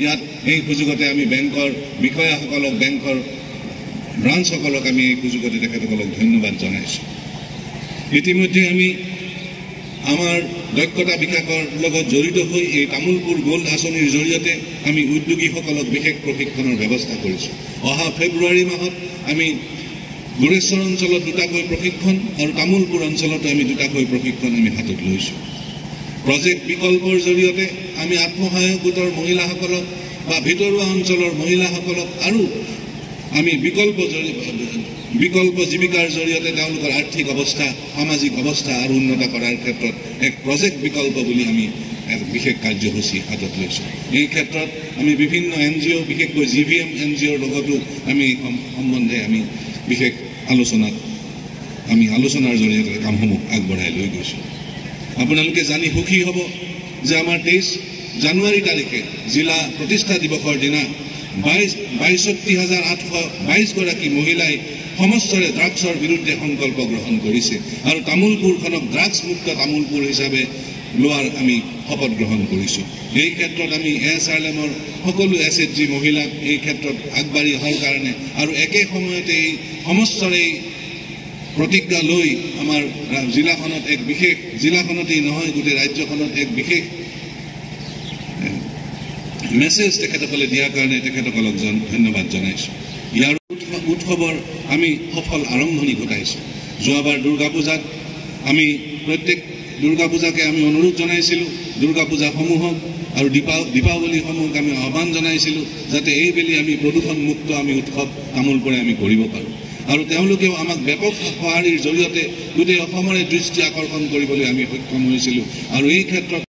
ইয়াত এই সুযোগতে আমি বেংকৰ বিষয়াসকলক বেংকৰ ব্ৰাঞ্চসকলক আমি এই সুযোগতে তেখেতসকলক ধন্যবাদ জনাইছোঁ। ইতিমধ্যে আমি আমাৰ দক্ষতা বিকাশৰ লগত জড়িত হৈ এই তামোলপুৰ গোল্ড আঁচনিৰ জৰিয়তে আমি উদ্যোগীসকলক বিশেষ প্ৰশিক্ষণৰ ব্যৱস্থা কৰিছোঁ। অহা ফেব্ৰুৱাৰী মাহত আমি গোৰেশ্বৰ অঞ্চলত দুটাকৈ প্ৰশিক্ষণ আৰু তামোলপুৰ অঞ্চলতো আমি দুটাকৈ প্ৰশিক্ষণ আমি হাতত লৈছোঁ। প্ৰজেক্ট বিকল্পৰ জৰিয়তে আমি আত্মসহায়ক গোটৰ মহিলাসকলক বা ভিতৰুৱা অঞ্চলৰ মহিলাসকলক আৰু আমি বিকল্প জীৱিকাৰ জৰিয়তে তেওঁলোকৰ আৰ্থিক অৱস্থা সামাজিক অৱস্থা আৰু উন্নত কৰাৰ ক্ষেত্ৰত এক প্ৰজেক্ট বিকল্প বুলি আমি এক বিশেষ কাৰ্যসূচী হাতত লৈছোঁ। এই ক্ষেত্ৰত আমি বিভিন্ন NGO বিশেষকৈ GVM NGOৰ লগতো আমি এই সম্বন্ধে আমি বিশেষ আলোচনাৰ জৰিয়তে কামসমূহ আগবঢ়াই লৈ গৈছোঁ। আপোনালোকে জানি সুখী হ'ব যে আমাৰ 23 জানুৱাৰী তাৰিখে জিলা প্ৰতিষ্ঠা দিৱসৰ দিনা 62,822 গৰাকী মহিলাই সমস্তৰে ড্ৰাগছৰ বিৰুদ্ধে সংকল্প গ্ৰহণ কৰিছে আৰু তামোলপুৰখনক ড্ৰাগছ মুক্ত তামোলপুৰ হিচাপে লোৱাৰ আমি শপত গ্ৰহণ কৰিছোঁ। এই ক্ষেত্ৰত আমি SRLMৰ সকলো SHG মহিলাক এই ক্ষেত্ৰত আগবাঢ়ি অহাৰ কাৰণে আৰু একে সময়তে এই সমস্তৰে প্ৰতিজ্ঞা লৈ আমাৰ জিলাখনত এক বিশেষ জিলাখনতেই নহয় গোটেই ৰাজ্যখনত এক বিশেষ মেছেজ তেখেতসকলে দিয়াৰ কাৰণে তেখেতসকলক ধন্যবাদ জনাইছোঁ। ইয়াৰ উৎসৱৰ আমি সফল আৰম্ভণি ঘটাইছোঁ। যোৱাবাৰ দুৰ্গা পূজাত আমি প্ৰত্যেক দুৰ্গা পূজাকে আমি অনুৰোধ জনাইছিলোঁ, দুৰ্গা পূজাসমূহক আৰু দীপাৱলীসমূহক আমি আহ্বান জনাইছিলোঁ যাতে এইবেলি আমি প্ৰদূষণমুক্ত আমি উৎসৱ তামোলপুৰে আমি কৰিব পাৰোঁ। আৰু তেওঁলোকেও আমাক ব্যাপক সঁহাৰিৰ জৰিয়তে গোটেই অসমৰে দৃষ্টি আকৰ্ষণ কৰিবলৈ আমি সক্ষম হৈছিলোঁ। আৰু এই ক্ষেত্ৰত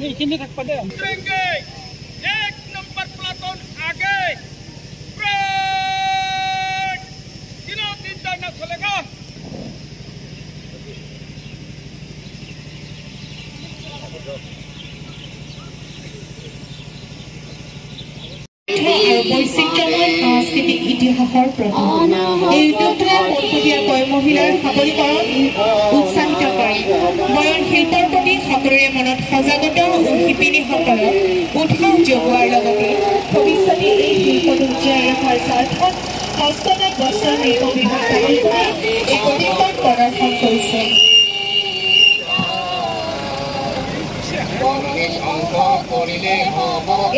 एक नंबर प्लाटून आगे दिनों दिन तक चलेगा। বৈচিত্ৰ্যময় সাংস্কৃতিক ইতিহাসৰ প্ৰতীক এই উদ্যোগটোৱে পোনপটীয়াকৈ মহিলাৰ সবলীকৰণ উৎসাহিত কৰে বয়ন শিল্পৰ প্ৰতি সকলোৰে মনত সজাগতা আৰু শিপিনীসকলক উৎসাহ যোগোৱাৰ লগতে ভৱিষ্যতে এই শিল্পটো জীয়াই ৰখাৰ স্বাৰ্থত হস্ততাঁত বস্ত্ৰ শিল্প বিভাগ এই প্ৰতিকৰণ প্ৰদৰ্শন কৰিছে।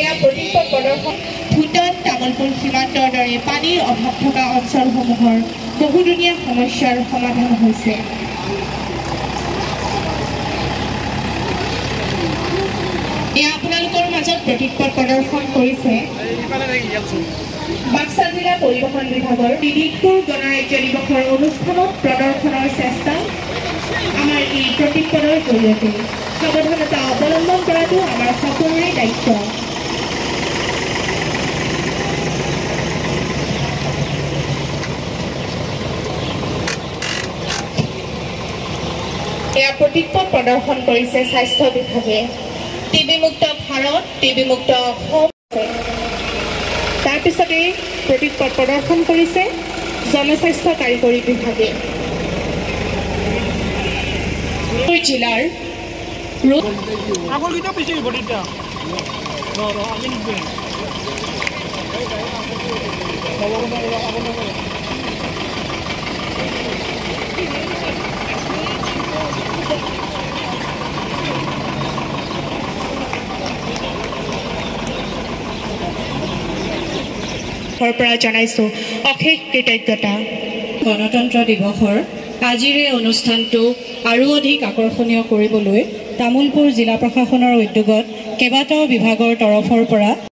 এয়া প্ৰতিকৰণ প্ৰদৰ্শন ভূটান তামোলপুৰ সীমান্তৰ দৰে পানীৰ অভাৱ থকা অঞ্চলসমূহৰ বহুদিনীয়া সমস্যাৰ সমাধান হৈছে। এয়া আপোনালোকৰ মাজত প্ৰতীকপট প্ৰদৰ্শন কৰিছে বাক্সা জিলা পৰিবহণ বিভাগৰ দিদিকপুৰ গণৰাজ্য দিৱসৰ অনুষ্ঠানত প্ৰদৰ্শনৰ চেষ্টা আমাৰ এই প্ৰতীকপটৰ জৰিয়তে সাৱধানতা অৱলম্বন কৰাটো আমাৰ সকলোৰে দায়িত্ব। এয়া প্ৰতীকপট প্ৰদৰ্শন কৰিছে স্বাস্থ্য বিভাগে টিবিমুক্ত ভাৰত টিবিমুক্ত অসম। তাৰপিছতে প্ৰতীকপট প্ৰদৰ্শন কৰিছে জনস্বাস্থ্য কাৰিকৰী বিভাগে জিলাৰ পৰা জনাইছো অশেষ কৃতজ্ঞতা। গণতন্ত্ৰ দিৱসৰ আজিৰ এই অনুষ্ঠানটো আৰু অধিক আকৰ্ষণীয় কৰিবলৈ তামোলপুৰ জিলা প্ৰশাসনৰ উদ্যোগত কেইবাটাও বিভাগৰ তৰফৰ পৰা